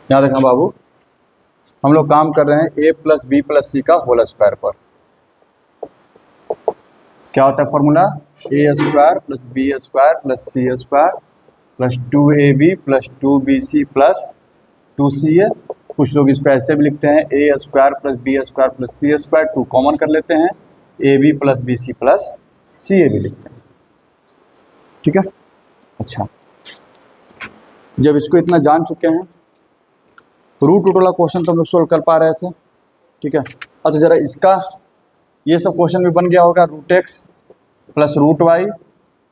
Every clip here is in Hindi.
याद रखना बाबू, हम लोग काम कर रहे हैं a plus B plus C का होल स्क्वायर पर। क्या होता है formula? A square plus B square plus C square plus 2ab plus 2bc plus 2ca। कुछ लोग इसको ऐसे भी लिखते हैं A square plus B square plus C square, 2 कॉमन कर लेते हैं, A B plus B C plus C A भी लिखते हैं। ठीक है, अच्छा जब इसको इतना जान चुके हैं, रूट रूट वाला क्वेश्चन तो हम लोग सोल्व कर पा रहे थे। ठीक है, अच्छा जरा इसका ये सब क्वेश्चन भी बन गया होगा। Root x plus root y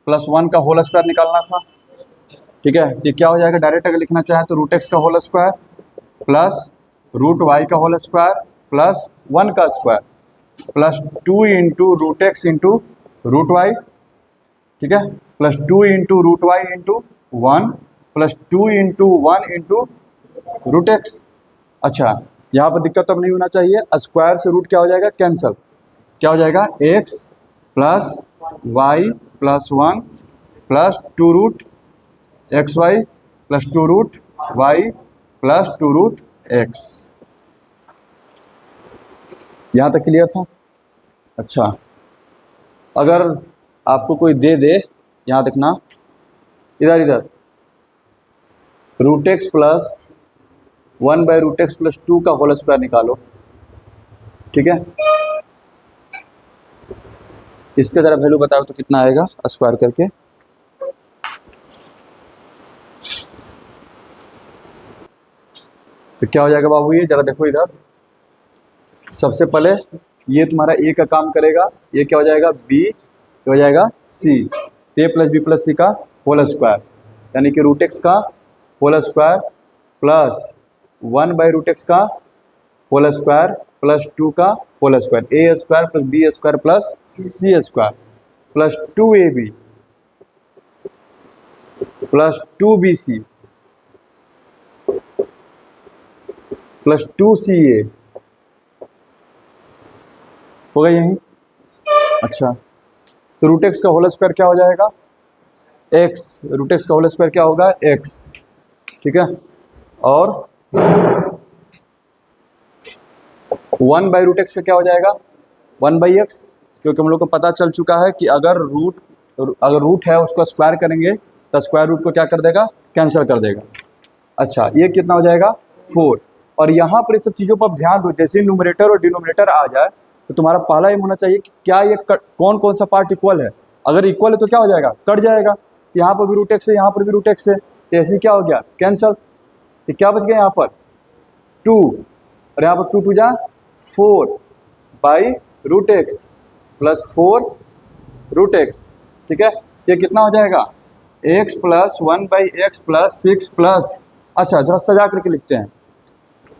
plus 1 का होल स्क्वायर निकालना था। ठीक है, तो क्या हो जाएगा? डायरेक्ट अगर लिखना चाहे तो रूट एक्स का whole square plus root y का होल स्क्वायर प्लस 1 का square plus 2 into root x into root y. ठीक है, plus 2 into root y into 1 plus 2 into 1 into root x. अच्छा, यहाँ पर दिक्कत अब नहीं होना चाहिए। स्क्वायर से रूट क्या हो जाएगा? कैंसल। क्या हो जाएगा? X plus y plus 1 plus 2 root x y plus 2 root y plus 2 root x. यहाँ तक क्लियर था? अच्छा, अगर आपको कोई दे दे, यहाँ देखना, इधर इधर root x plus 1 by root x plus 2 का होल स्क्वायर निकालो। ठीक है, इसका जरा वैल्यू बताओ तो कितना आएगा स्क्वायर करके। तो क्या हो जाएगा बाबू? ये जरा देखो इधर, सबसे पहले ये तुम्हारा ए का काम करेगा, ये क्या हो जाएगा? बी हो जाएगा C, A plus B plus C का होल स्क्वायर, यानी कि रूट एक्स का whole square plus 1 by root x का होल स्क्वायर प्लस 2 का whole square, A square plus B square plus C square plus 2ab plus 2bc plus 2ca होगा यही। अच्छा, तो रूट एक्स का होल स्क्वायर क्या हो जाएगा? एक्स। रूट एक्स का होल स्क्वायर क्या होगा? एक्स। ठीक है, और 1 बाई रूट एक्स का क्या हो जाएगा? 1 बाई एक्स, क्योंकि हम लोग को पता चल चुका है कि अगर रूट है उसको स्क्वायर करेंगे तो स्क्वायर रूट को क्या कर देगा? कैंसिल कर देगा। अच्छा, ये कितना हो जाएगा? 4। और यहाँ पर सब चीज़ों पर ध्यान दो, जैसे न्यूमरेटर और डिनोमिनेटर आ जाए तो तुम्हारा पहला एम होना चाहिए कि क्या ये कौन कौन सा पार्ट इक्वल है। अगर इक्वल है तो क्या हो जाएगा? कट जाएगा। तो यहाँ पर भी रूट एक्स है, यहाँ पर भी रूट एक्स है, तो ऐसे क्या हो गया? कैंसल। तो क्या बच गया यहाँ पर? 2, और यहाँ पर 2 2 जा 4 by root x plus 4 root x. ठीक है, ये कितना हो जाएगा? X plus 1 by x plus 6 plus, अच्छा थोड़ा सजा करके लिखते हैं,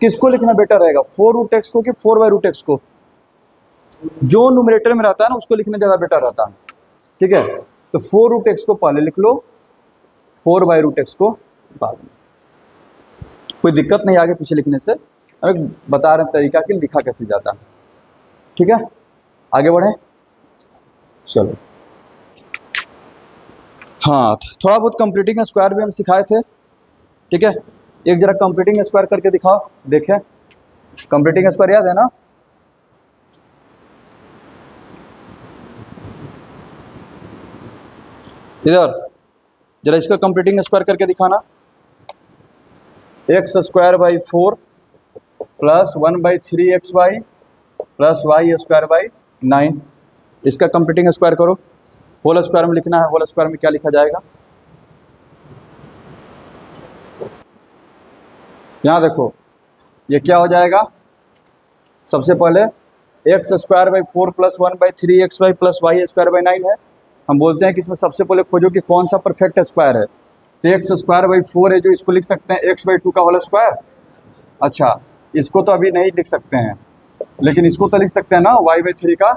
किसको लिखना बेटर रहेगा? 4 रूट एक्स को कि 4 बाई रूट एक्स को? जो न्यूमरेटर में रहता है ना उसको लिखना ज़्यादा बेटर रहता है। ठीक है, तो 4 रूट एक्स को पहले लिख लो, 4 बाई रूट एक्स को बाद में। कोई दिक्कत नहीं आगे पीछे लिखने से, हमें बता रहे तरीका कि लिखा कैसे जाता है। ठीक है, आगे बढ़े, चलो। हाँ, थोड़ा बहुत कंप्लीटिंग स्क्वायर भी हम सिखाए थे। ठीक है, एक जरा कंप्लीटिंग स्क्वायर करके दिखाओ, देखें। कंप्लीटिंग स्क्वायर याद है ना? इधर जरा इसका कंप्लीटिंग स्क्वायर करके दिखाना। X square by 4 plus 1 by 3 x y plus y square by 9, इसका कंप्लीटिंग स्क्वायर करो। होल स्क्वायर में लिखना है, होल स्क्वायर में क्या लिखा जाएगा? यहाँ देखो, ये क्या हो जाएगा? सबसे पहले x square by 4 plus 1 by 3 x y plus y square by 9 है। हम बोलते हैं कि इसमें सबसे पहले खोजो कि कौन सा परफेक्ट स्क्वायर है। तो एक्स स्क्वायर बाई 4 है जो, इसको लिख सकते हैं एक्स बाई 2 का होल स्क्वायर। अच्छा, इसको तो अभी नहीं लिख सकते हैं, लेकिन इसको तो लिख सकते हैं ना, वाई बाई 3 का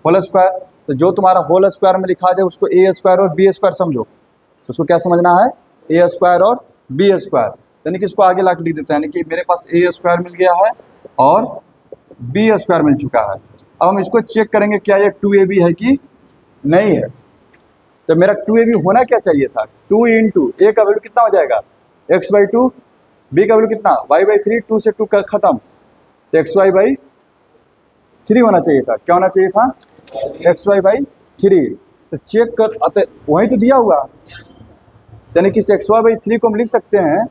होल स्क्वायर। तो जो तुम्हारा होल स्क्वायर में लिखा जाए उसको ए स्क्वायर और बी स्क्वायर समझो। उसको क्या समझना है? ए स्क्वायर और बी स्क्वायर, यानी कि इसको आगे ला के लिख देते हैं, यानी कि मेरे पास ए स्क्वायर मिल गया है और बी स्क्वायर मिल चुका है। अब हम इसको चेक करेंगे क्या ये 2ab है कि नहीं है। तो मेरा 2ab होना क्या चाहिए था, 2 इंटू ए का वैल्यू कितना हो जाएगा x/2, बी का वैल्यू कितना y/3, 2 से 2 का खत्म, तो xy/3 होना चाहिए था। क्या होना चाहिए था, xy/3। तो चेक कर अतः वही तो दिया हुआ, यानी कि xy/3 को हम लिख सकते हैं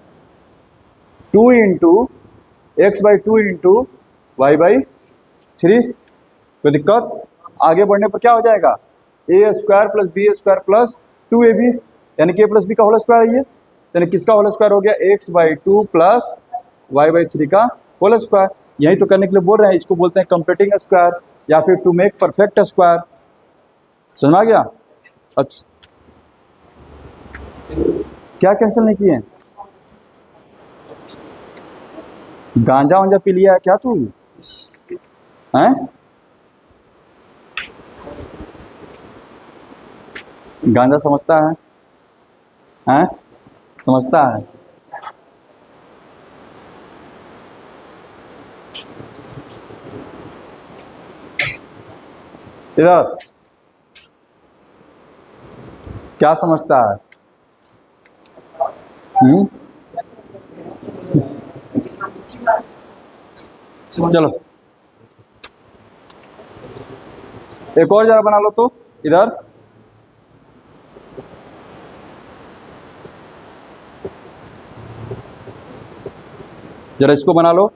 2 इंटू x/2 इंटू y/3। कोई दिक्कत, आगे बढ़ने पर क्या हो जाएगा a² plus b² plus 2ab, यानी कि a प्लस बी का होल स्क्वायर है ये, यानी किसका होल स्क्वायर हो गया x/2 प्लस y/3 का होल स्क्वायर। यही तो करने के लिए बोल रहे हैं, इसको बोलते हैं कंप्लीटिंग स्क्वायर या फिर टू मेक परफेक्ट स्क्वायर। समझ आ गया। अच्छा क्या कैंसिल नहीं किए, गांजा वांजा पी लिया है क्या तू हैं? गांजा समझता है हैं? समझता है। इधर क्या समझता है? चलो एक और जरा बना लो तो, इधर जरा इसको बना लो।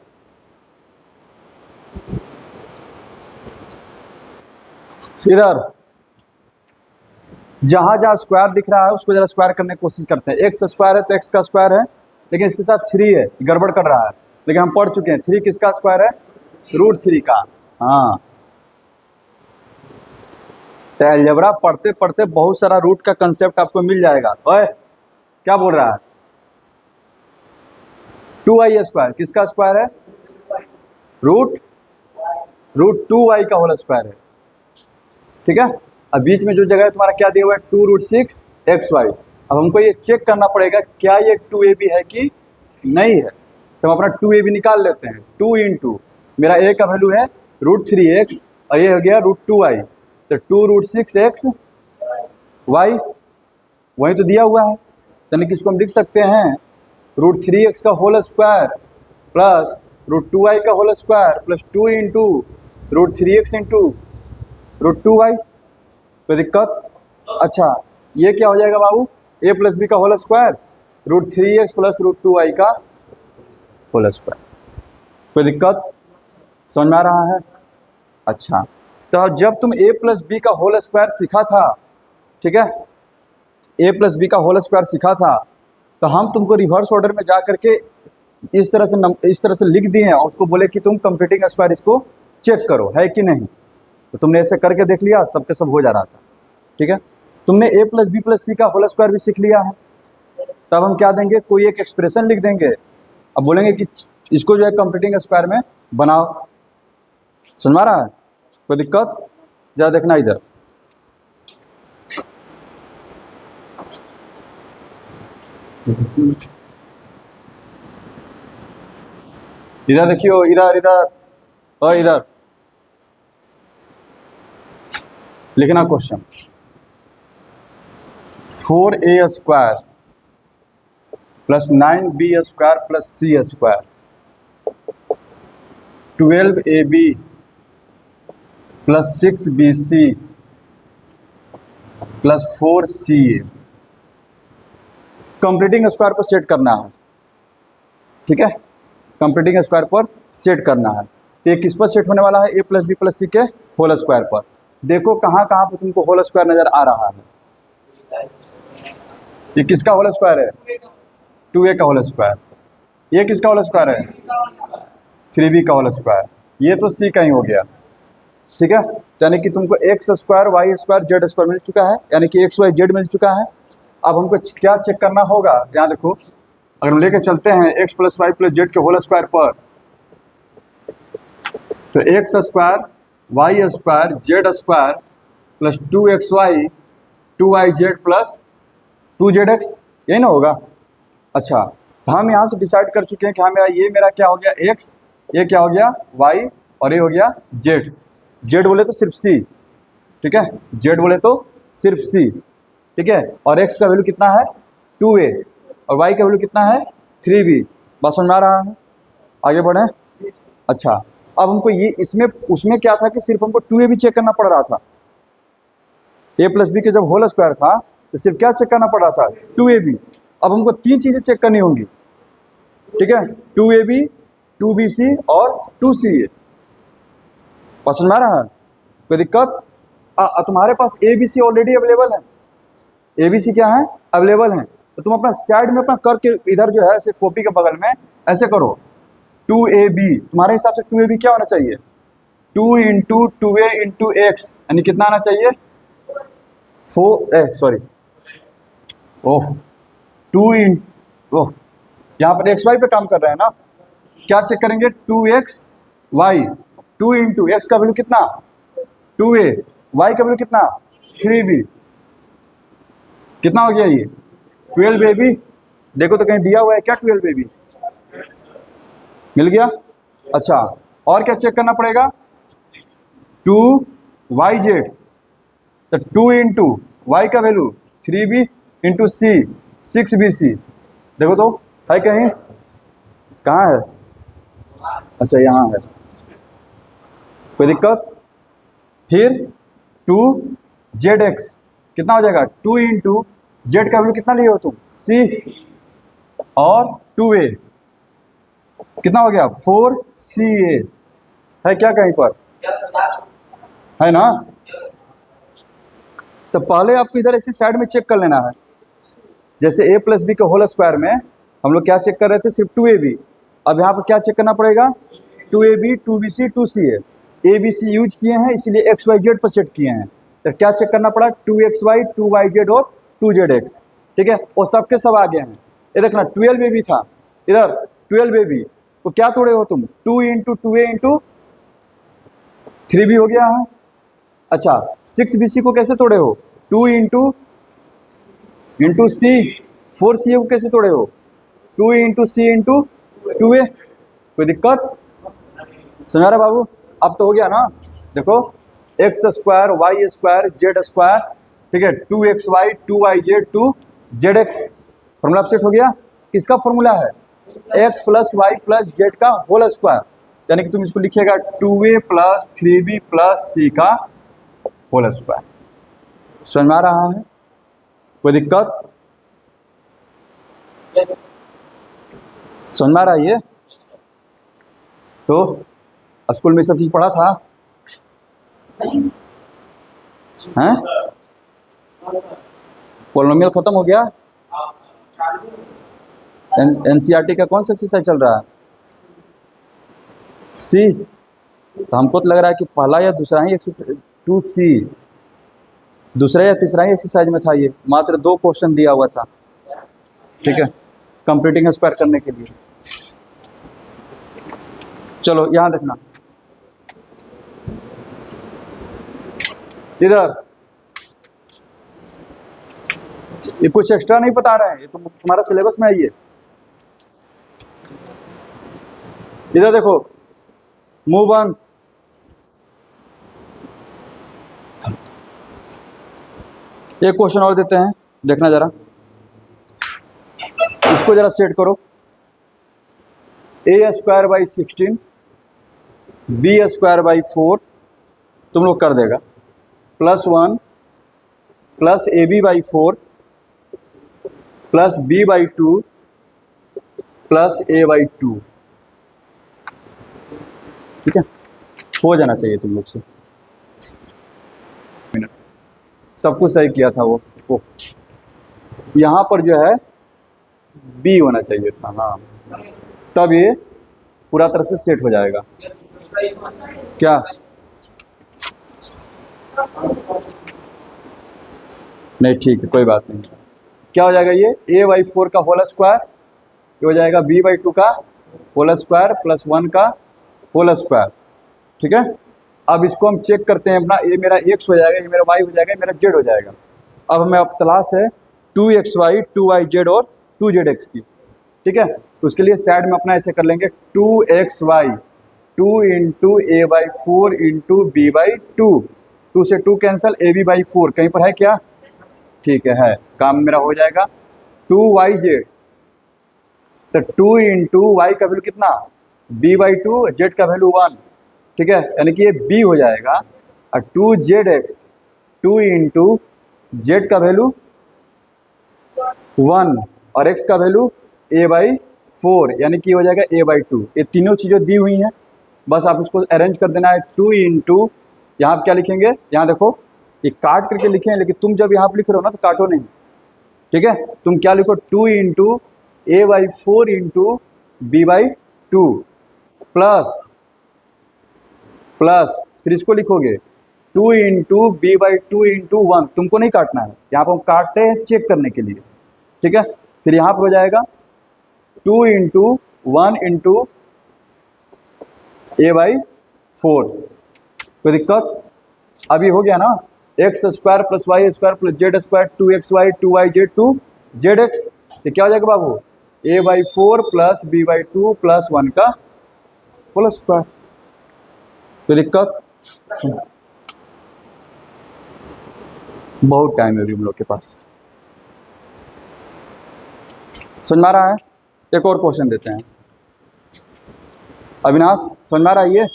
इधर जहां जहां स्क्वायर दिख रहा है उसको जरा स्क्वायर करने की कोशिश करते हैं। एक्स स्क्वायर है तो एक्स का स्क्वायर है, लेकिन इसके साथ 3 है, गड़बड़ कर रहा है, लेकिन हम पढ़ चुके हैं 3 किसका स्क्वायर है, √3 का। हाँ तो अलजेब्रा पढ़ते पढ़ते बहुत सारा रूट का कंसेप्ट आपको मिल जाएगा। ओए क्या बोल रहा है, 2y² किसका स्क्वायर है, √2y का होल स्क्वायर है। ठीक है, अब बीच में जो जगह है तुम्हारा क्या दिया हुआ है 2√6xy। अब हमको ये चेक करना पड़ेगा क्या ये 2ab है कि नहीं है, तो हम अपना 2ab निकाल लेते हैं। 2 इंटू मेरा a का वैल्यू है √3x और ये हो गया √2y, तो 2√6xy वही तो दिया हुआ है, यानी कि इसको हम लिख सकते हैं √3x का होल स्क्वायर प्लस √2y का whole square plus 2 into √3x into √2y। कोई दिक्कत? अच्छा ये क्या हो जाएगा बाबू, a प्लस बी का whole square √3x plus √2y का होल स्क्वायर। कोई दिक्कत, समझ में आ रहा है? अच्छा तो जब तुम a प्लस बी का होल स्क्वायर सीखा था, ठीक है, a प्लस बी का होल स्क्वायर सीखा था, तो हम तुमको रिवर्स ऑर्डर में जा करके इस तरह से लिख दिए हैं और उसको बोले कि तुम कंप्लीटिंग स्क्वायर इसको चेक करो है कि नहीं। तो तुमने ऐसे करके देख लिया, सब के सब हो जा रहा था। ठीक है, तुमने a plus B plus C का होल स्क्वायर भी सीख लिया है। तब हम क्या देंगे, कोई एक एक्सप्रेशन लिख देंगे, अब बोलेंगे कि इसको जो है कंप्लीटिंग स्क्वायर में बनाओ। सुन रहा है? कोई दिक्कत? जरा देखना इधर, इधर देखियो, इधर इधर और इधर लिखना question. 4a² plus 9b² plus c² 12ab plus 6bc plus 4ca completing square पर सेट करना है। ठीक है, कंप्लीटिंग स्क्वायर पर सेट करना है। तो ये किस पर सेट होने वाला है, a प्लस बी प्लस सी के होल स्क्वायर पर। देखो कहाँ कहाँ पर तुमको होल स्क्वायर नजर आ रहा है। ये किसका होल स्क्वायर है, 2a का होल स्क्वायर। ये किसका होल स्क्वायर है, 3b का होल स्क्वायर। ये तो c का ही हो गया। ठीक है, यानी कि तुमको x² y² z² मिल चुका है, यानी कि x y z मिल चुका है। अब हमको क्या चेक करना होगा, यहाँ देखो, अगर हम लेके चलते हैं x plus y plus z के होल स्क्वायर पर, तो x² y² z² plus 2xy 2yz plus 2zx, यही ना होगा। अच्छा तो हम यहाँ से डिसाइड कर चुके हैं कि हाँ मेरा क्या हो गया x, ये क्या हो गया y और ये हो गया z। z बोले तो सिर्फ c, ठीक है, z बोले तो सिर्फ c। ठीक है, और x का वैल्यू कितना है 2a और y का वैल्यू कितना है 3b। बात समझ में आ रहा है? आगे बढ़े। अच्छा, अब हमको ये इसमें उसमें क्या था कि सिर्फ हमको 2a भी चेक करना पड़ रहा था। a प्लस बी के जब होल स्क्वायर था तो सिर्फ क्या चेक करना पड़ रहा था 2ab। अब हमको 3 चीजें चेक करनी होंगी, ठीक है, 2ab 2bc और 2ca। पसंद आ रहा है? कोई दिक्कत? तुम्हारे पास abc ऑलरेडी अवेलेबल है, abc क्या है अवेलेबल है, तो तुम अपना साइड में अपना करके इधर जो है ऐसे कॉपी के बगल में ऐसे करो 2ab। तुम्हारे हिसाब से 2ab क्या होना चाहिए 2 इंटू 2a इंटू एक्स, यानी कितना आना चाहिए 4 ओह 2 इन ओह यहाँ पर एक्स वाई पे काम कर रहे हैं ना, क्या चेक करेंगे 2xy 2 इंटू एक्स का वैल्यू कितना 2a, y का वैल्यू कितना 3b, कितना हो गया ये 12ab। देखो तो कहीं दिया हुआ है क्या 12ab? मिल गया। अच्छा, और क्या चेक करना पड़ेगा 2yz, तो 2 इंटू वाई का वैल्यू 3b इंटू सी 6bc। देखो तो है कहीं, कहाँ है? अच्छा यहाँ है, कोई दिक्कत? फिर 2zx कितना हो जाएगा 2 इंटू जेड का वैल्यू कितना लिए हो तुम c और 2a, कितना हो गया 4ca। है क्या कहीं पर? है ना? तो पहले आपको इधर ऐसी साइड में चेक कर लेना है, जैसे a प्लस बी के होल स्क्वायर में हम लोग क्या चेक कर रहे थे सिर्फ 2ab। अब यहाँ पर क्या चेक करना पड़ेगा 2ab 2bc 2ca। abc use किए हैं इसीलिए एक्स वाई जेड पर सेट किए हैं, तो क्या चेक करना पड़ा 2xy 2yz और 2zx। ठीक है, वो सबके सब आ गए हैं। ये देखना 12ab था इधर 12ab तो क्या तोड़े हो तुम 2 इंटू 2a इंटू 3b हो गया है। अच्छा 6bc को कैसे तोड़े हो 2 इंटू c, 4ca को कैसे तोड़े हो 2 इंटू c इंटू 2a। कोई दिक्कत? समझा रहा बाबू? अब तो हो गया ना। देखो x square y square z square, ठीक है 2xy 2yz 2zx, formula set हो गया। किसका फॉर्मूला है x plus y plus z का होल स्क्वायर, यानी कि तुम इसको लिखिएगा 2a plus 3b plus c का होल स्क्वायर। समझ में आ रहा है? कोई दिक्कत? समझ में आ रहा है? ये तो स्कूल में सब चीज पढ़ा था हैं? पॉलिनोमियल खत्म हो गया? एनसीईआरटी का कौन सा एक्सरसाइज चल रहा है सी? तो हमको तो लग रहा है कि पहला या दूसरा ही एक्सरसाइज 2c, दूसरा या तीसरा ही एक्सरसाइज में था। ये मात्र 2 क्वेश्चन दिया हुआ था, ठीक है, कंप्लीटिंग स्क्वायर करने के लिए। चलो यहां देखना, इधर ये कुछ एक्स्ट्रा नहीं बता रहे हैं, ये तो तुम्हारा सिलेबस में है। ये इधर देखो, मूव ऑन। एक क्वेश्चन और देते हैं, देखना जरा, इसको जरा सेट करो। a square by 16 b square by 4 तुम लोग कर देगा, plus 1 plus ab by 4 plus b by 2 plus a by 2। ठीक है, हो जाना चाहिए तुम लोग से। सब कुछ सही किया था वो यहाँ पर जो है b होना चाहिए था ना, तब ये पूरा तरह से सेट हो जाएगा। क्या नहीं, ठीक है, कोई बात नहीं। क्या हो जाएगा ये a बाई 4 का होल स्क्वायर, ये हो जाएगा b बाई 2 का होल स्क्वायर प्लस 1 का होल स्क्वायर। ठीक है, अब इसको हम चेक करते हैं अपना, ये मेरा x हो जाएगा, ये मेरा y हो जाएगा, ये मेरा z हो जाएगा। अब हमें अब तलाश है 2xy 2yz और 2zx की। ठीक है, तो उसके लिए साइड में अपना ऐसे कर लेंगे 2xy 2 into a by 4 into b by 2, 2 से 2 कैंसिल, ab बाई 4 कहीं पर है क्या? ठीक है, काम मेरा हो जाएगा। 2yz, तो 2 इंटू वाई का वैल्यू कितना, b/2, जेड का वैल्यू 1, ठीक है, यानी कि ये b हो जाएगा। और 2zx, 2 इंटू जेड का वैल्यू 1 और x का वैल्यू a/4, यानी कि हो जाएगा a/2। ये तीनों चीज़ें दी हुई हैं, बस आप इसको अरेंज कर देना है। 2 इंटू, यहाँ आप क्या लिखेंगे, यहाँ देखो ये काट करके लिखे हैं, लेकिन तुम जब यहाँ पर लिख रहे हो ना तो काटो नहीं, ठीक है। तुम क्या लिखो, 2 into a/4 into b/2 plus फिर इसको लिखोगे 2 इंटू b/2 इंटू 1। तुमको नहीं काटना है, यहाँ पर हम काटते हैं चेक करने के लिए, ठीक है। फिर यहाँ पर हो जाएगा 2 इंटू 1 इंटू a/4। कोई दिक्कत, अभी हो गया ना, x square plus y square plus z square 2xy 2yz 2zx। ये क्या हो जाएगा बाबू, a/4 प्लस b/2 प्लस 1 का होल स्क्वायर। तो दिक्कत, बहुत टाइम है अभी हम लोग के पास, समझ में आ रहा है। एक और क्वेश्चन देते हैं। अविनाश समझ में आ रहा है ये,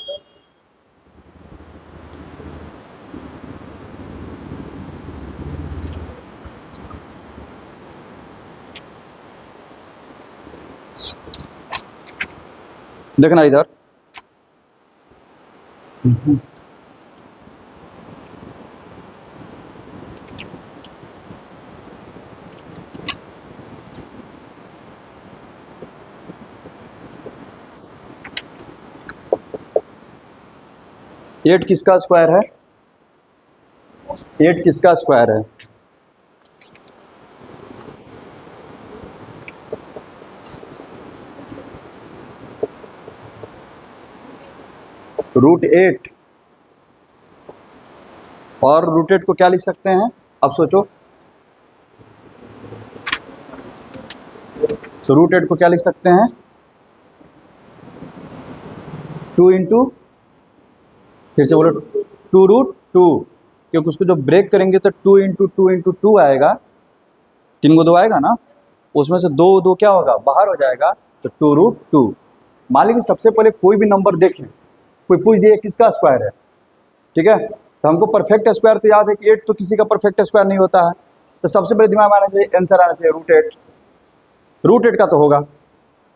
देखना इधर। एट किसका स्क्वायर है, 8 किसका स्क्वायर है, √8। और √8 को क्या लिख सकते हैं, अब सोचो, तो √8 को क्या लिख सकते हैं, 2 इंटू, फिर से बोलो 2√2, क्योंकि उसको जब ब्रेक करेंगे तो 2 इंटू 2 इंटू 2 आएगा, 3 को 2 आएगा ना, उसमें से 2 2 क्या होगा, बाहर हो जाएगा, तो 2√2। मान लीजिए सबसे पहले कोई भी नंबर देखें, कोई पूछ दिए किसका स्क्वायर है, ठीक है, तो हमको परफेक्ट स्क्वायर तो याद है कि 8 तो किसी का परफेक्ट स्क्वायर नहीं होता है, तो सबसे पहले दिमाग में आना चाहिए, आंसर आना चाहिए √8। √8 का तो होगा,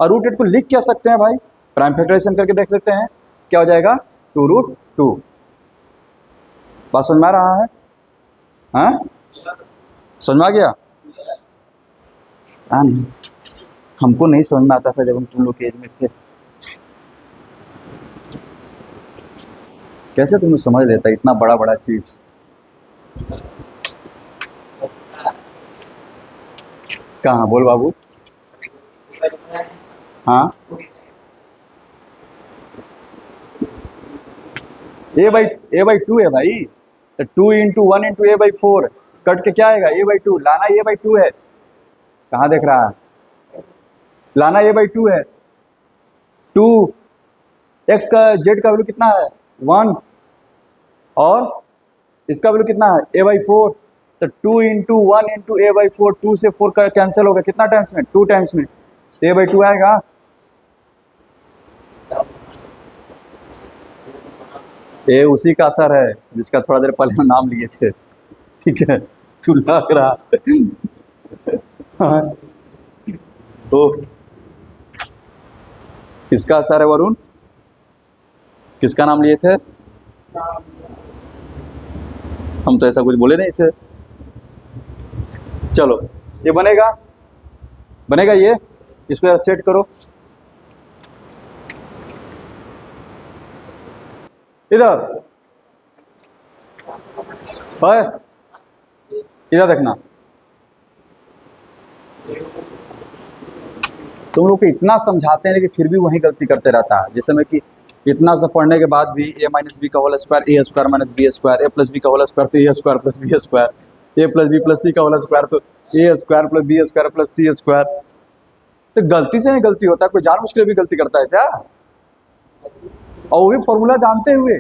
और √8 को लिख क्या सकते हैं भाई, प्राइम फैक्टराइजेशन करके देख लेते हैं, क्या हो जाएगा, 2√2। बात समझ में आ रहा है, हाँ समझ में आ गया। हाँ नहीं, हमको नहीं समझ में आता था जब हम तुम लोग के एज में थे, कैसे तुम्हें समझ लेता इतना बड़ा बड़ा चीज। कहाँ बोल बाबू, हाँ a/2 है भाई, तो 2 इंटू 1 इंटू a/4 कट के क्या आएगा, a/2, लाना a/2 है, कहाँ देख रहा है, लाना a/2 है। 2 x का z का वैल्यू कितना है 1, और इसका वैल्यू कितना है a/4, तो 2 इंटू 1 इंटू a/4, 2 से 4 का कैंसिल होगा, कितना टाइम्स में, 2 टाइम्स में, a/2 आएगा। ये उसी का असर है जिसका थोड़ा देर पहले हम नाम लिए थे, ठीक है, तू लग रहा हाँ। तो किसका असर है वरुण, किसका नाम लिए थे, हम तो ऐसा कुछ बोले नहीं थे। चलो ये बनेगा, बनेगा ये, इसको सेट करो इधर है, इधर देखना, तुम लोग को इतना समझाते हैं लेकिन फिर भी वही गलती करते रहता है। जैसे में कि इतना सब पढ़ने के बाद भी a माइनस बी का whole square, a square minus B square, a plus B का होल स्क्वायर तो a square plus B square, a plus B plus C का होल स्क्वायर तो a square plus B square plus C square. तो गलती से नहीं गलती होता है, कोई जानबूझ के भी गलती करता है क्या, और वो भी फॉर्मूला जानते हुए,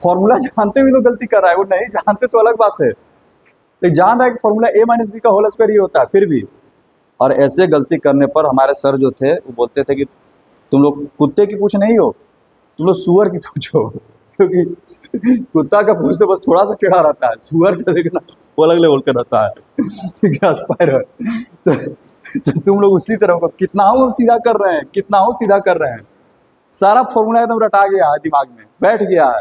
फॉर्मूला जानते हुए लोग गलती कर रहा है, वो नहीं जानते तो अलग बात है। तो जान रहा है कि फॉर्मूला ए माइनस बी का होल स्क्वायर ही होता है फिर भी। और ऐसे गलती करने पर हमारे सर जो थे वो बोलते थे कि तुम लोग कुत्ते की पूछ नहीं हो, तुम लोग सुअर की पूछो। क्योंकि कुत्ता का पूछ तो बस थोड़ा सा टेढ़ा रहता है, सुअर का देखना वो अलग लेवल का रहता है। ठीक है, एस्पायर तो तुम लोग उसी तरह को कितना हूँ हम सीधा कर रहे हैं, कितना हूँ सीधा कर रहे हैं, सारा फॉर्मूला एकदम रटा गया है, दिमाग में बैठ गया है,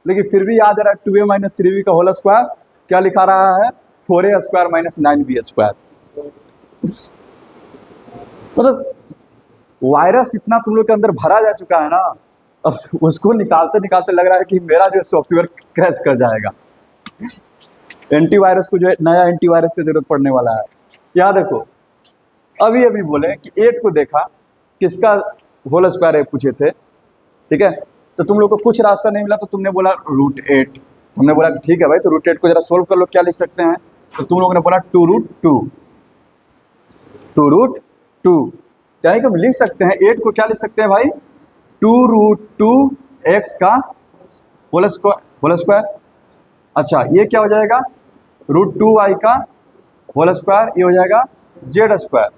लेकिन फिर भी याद आ रहा है 2a माइनस 3b का होल स्क्वायर क्या लिखा रहा है, 4a square minus 9b square. मतलब वायरस इतना तुम लोग के अंदर भरा जा चुका है ना, अब उसको निकालते निकालते लग रहा है कि मेरा जो सॉफ्टवेयर क्रैश कर जाएगा। एंटीवायरस को जो है नया एंटीवायरस की जरूरत पड़ने वाला है। यहाँ देखो अभी अभी बोले कि 8 को देखा किसका होल स्क्वायर है पूछे थे, ठीक है, तो तुम लोग को कुछ रास्ता नहीं मिला तो तुमने बोला √8। हमने बोला ठीक है भाई, तो √8 को जरा सोल्व कर लो, क्या लिख सकते हैं, तो तुम लोगों ने बोला 2√2 यानी कि हम लिख सकते हैं 8 को क्या लिख सकते हैं भाई, 2√2x का होल स्क्वायर। अच्छा ये क्या हो जाएगा, √2y का होल स्क्वायर, ये हो जाएगा जेड स्क्वायर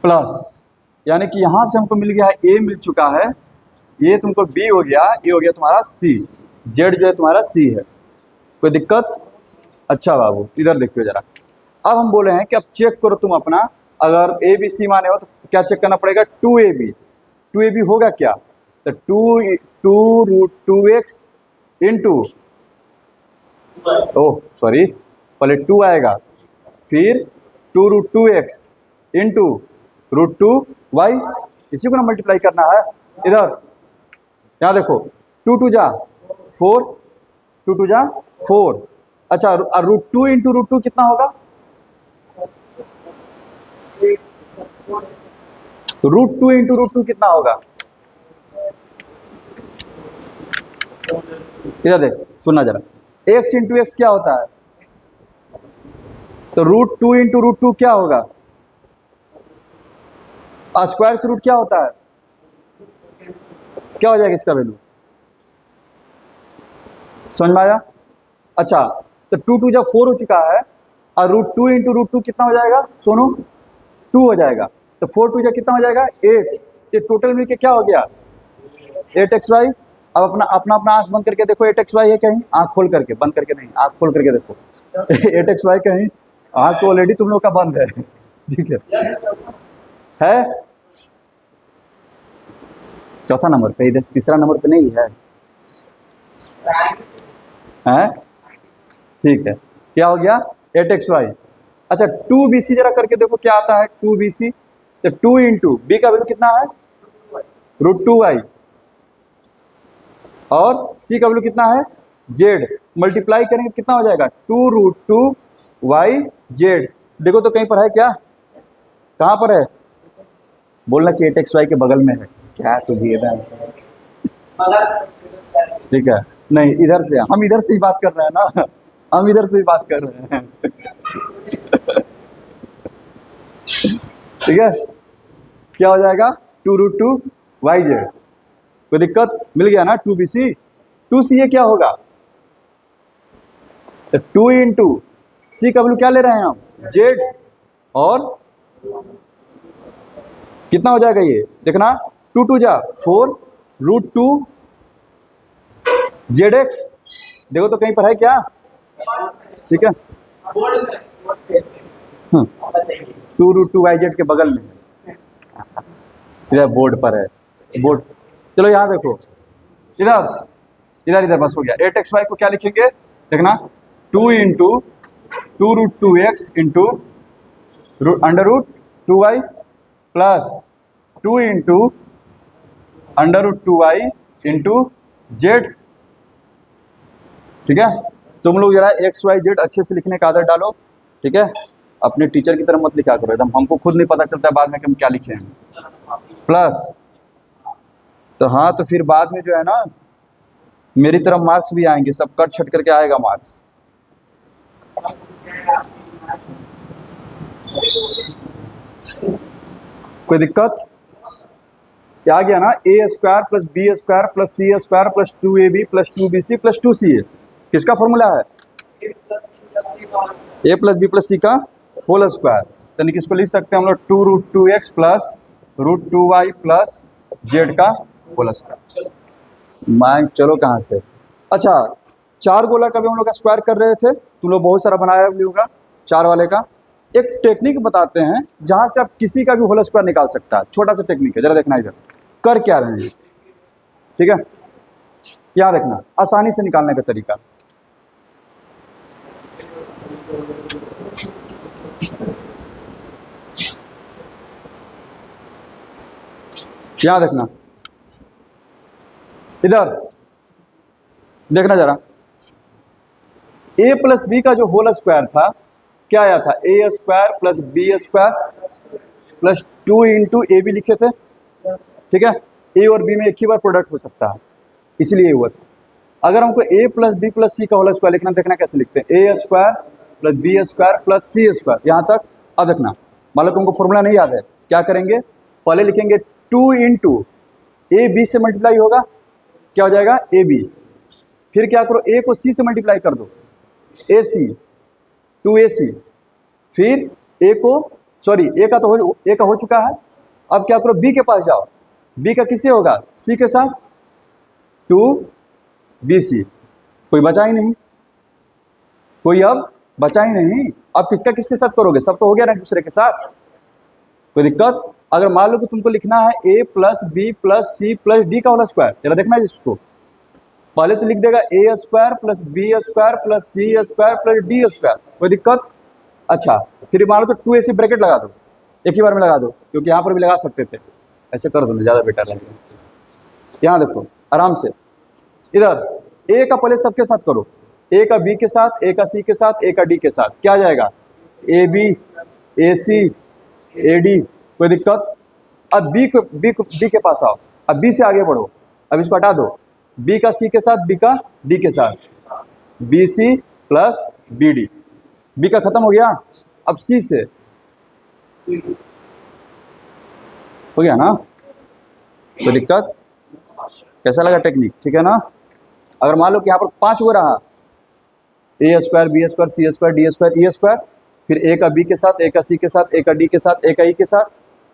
प्लस, यानी कि यहाँ से हमको मिल गया है a मिल चुका है, ये तुमको b हो गया, ये हो गया तुम्हारा c, z जो है तुम्हारा c है। कोई दिक्कत? अच्छा बाबू इधर देखियो जरा, अब हम बोले हैं कि अब चेक करो तुम अपना, अगर a b c माने हो तो क्या चेक करना पड़ेगा, 2ab होगा क्या, तो 2√2x इंटू, ओह सॉरी पहले 2 आएगा, फिर 2√2x इंटू √2y, इसी को ना मल्टीप्लाई करना है इधर। यहाँ देखो 2 जा 4, 2 जा 4, अच्छा √2 इंटू √2 कितना होगा, √2 इंटू √2 कितना होगा, इधर देख सुनना जरा, x इंटू एक्स क्या होता है, तो √2 इंटू √2 क्या होगा, स्क्वायर से रूट क्या होता है, क्या हो जाएगा इसका वैल्यू, समझ में आया। अच्छा तो 2 जा 4 हो चुका है, और √2 इंटू √2 कितना हो जाएगा सोनू, 2 हो जाएगा, तो 4 जा कितना हो जाएगा 8, ये टोटल मिलके क्या हो गया 8xy। अब अपना अपना अपना आंख बंद करके देखो 8xy है कहीं, आंख खोल करके, बंद करके नहीं, आंख खोल करके देखो 8xy कहीं, आंख तो ऑलरेडी तुम लोग का बंद है, ठीक है चौथा नंबर पे, इधर तीसरा नंबर पे नहीं है, हैं ठीक है, क्या हो गया 8xy। अच्छा 2bc जरा करके देखो क्या आता है 2bc, तो 2 इंटू बी का वैल्यू कितना है √2y, और c का वैल्यू कितना है z, मल्टीप्लाई करेंगे कितना हो जाएगा 2√2yz। देखो तो कहीं पर है क्या, कहाँ पर है, बोलना कि 8xy के बगल में है क्या, तो भी ठीक है, नहीं इधर से, हम इधर से ही बात कर रहे हैं ना, हम इधर से ही बात कर रहे हैं ठीक है, क्या हो जाएगा 2√2yz, कोई दिक्कत, मिल गया ना 2bc। 2ca क्या होगा, तो 2 इंटू सी का वैल्यू क्या ले रहे हैं हम z, और कितना हो जाएगा ये देखना, 2 जा 4 √2 zx, देखो तो कहीं पर है क्या, ठीक है 2√2yz के बगल में, इधर बोर्ड पर है, बोर्ड, चलो यहाँ देखो इधर इधर इधर बस हो गया, 8xy को क्या लिखेंगे देखना, 2 into 2√2x into √2y plus 2 into √2y into z, ठीक है। तुम लोग जरा XYZ अच्छे से लिखने का आदत डालो, ठीक है, अपने टीचर की तरह मत लिखा करो एकदम, हमको खुद नहीं पता चलता है बाद में कि हम क्या लिखे हैं, प्लस, तो हाँ तो फिर बाद में जो है ना मेरी तरफ मार्क्स भी आएंगे, सब कट छट करके आएगा मार्क्स। कोई दिक्कत, क्या आ गया ना, a² plus b² plus c² plus 2ab plus 2bc plus 2ca, किसका फॉर्मूला है, ए प्लस बी प्लस सी का होल स्क्वायर, यानी कि इसको लिख सकते हैं हम लोग 2√2x plus √2y plus z का होल स्क्वायर। मान चलो कहाँ से, अच्छा 4 गोला का भी हम लोग का स्क्वायर कर रहे थे, तुम लोग बहुत सारा बनाया भी होगा 4 वाले का। एक टेक्निक बताते हैं जहाँ से आप किसी का भी होल स्क्वायर निकाल सकता है, छोटा सा टेक्निक है, जरा देखना इधर कर क्या रहे हैं, ठीक है, यहाँ देखना आसानी से निकालने का तरीका। यहाँ देखना, इधर देखना जरा, a प्लस बी का जो होल स्क्वायर था क्या आया था, A square plus B square plus 2 into A B लिखे थे, ठीक है, ए और बी में एक ही बार प्रोडक्ट हो सकता है इसलिए हुआ था। अगर हमको a plus B plus C का होल स्क्वायर लिखना, देखना कैसे लिखते हैं, A square plus B square plus C square, यहाँ तक। अब देखना मान लो तुमको फॉर्मूला नहीं याद है, क्या करेंगे, पहले लिखेंगे 2 इंटू ए बी से मल्टीप्लाई होगा, क्या हो जाएगा ए बी, फिर क्या करो ए को सी से मल्टीप्लाई कर दो, ए सी 2ac, फिर ए को सॉरी ए का हो चुका है, अब क्या करो बी के पास जाओ, बी का किससे होगा, सी के साथ 2bc, कोई बचा ही नहीं, कोई अब बचा ही नहीं। अब किसका किसके साथ करोगे, सब तो हो गया ना दूसरे के साथ, कोई दिक्कत। अगर मान लो कि तुमको लिखना है a plus B plus C plus D का होल स्क्वायर, जरा देखना है इसको, पहले तो लिख देगा A square plus B square plus C square plus D square, कोई दिक्कत। अच्छा फिर मान लो तो 2ac ब्रैकेट लगा दो, एक ही बार में लगा दो, क्योंकि यहाँ पर भी लगा सकते थे, ऐसे कर दो ज़्यादा बेटर लगेगा। यहाँ देखो आराम से, इधर ए का पहले सबके साथ करो, ए का बी के साथ, ए का सी के साथ, ए का डी के साथ, क्या आ जाएगा A B A C A D, कोई दिक्कत। अब बी के पास आओ, अब बी से आगे बढ़ो, अब इसको हटा दो, बी का सी के साथ, बी का डी के साथ, बी सी प्लस बी डी, बी का खत्म हो गया, अब सी से हो गया ना, कोई दिक्कत। कैसा लगा टेक्निक, ठीक है ना। अगर मान लो कि यहाँ पर 5 हो रहा, ए स्क्वायर बी स्क्वायर सी square D square E square, फिर ए का बी के साथ, ए का सी के साथ, ए का डी के साथ, ए का ई के साथ,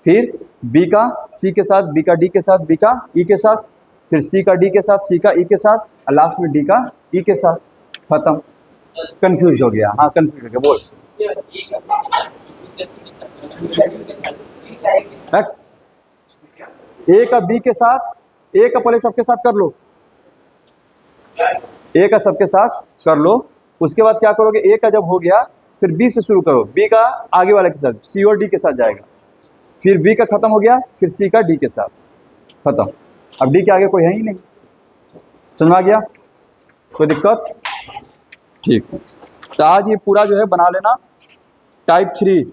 फिर बी का सी के साथ, बी का डी के साथ, बी का ई के साथ, फिर सी का डी के साथ, सी का ई के साथ, और लास्ट में डी का ई के साथ, खत्म। कंफ्यूज हो गया, हाँ कंफ्यूज हो गया, बोल। ए का बी के साथ, ए का पहले सबके साथ कर लो, ए का सबके साथ कर लो, उसके बाद क्या करोगे, ए का जब हो गया फिर बी से शुरू करो, बी का आगे वाले के साथ, सी और डी के साथ जाएगा, फिर बी का खत्म हो गया, फिर सी का डी के साथ, खत्म। अब डी के आगे कोई है ही नहीं, समझ आ गया, कोई दिक्कत, ठीक। तो आज ये पूरा जो है बना लेना टाइप 3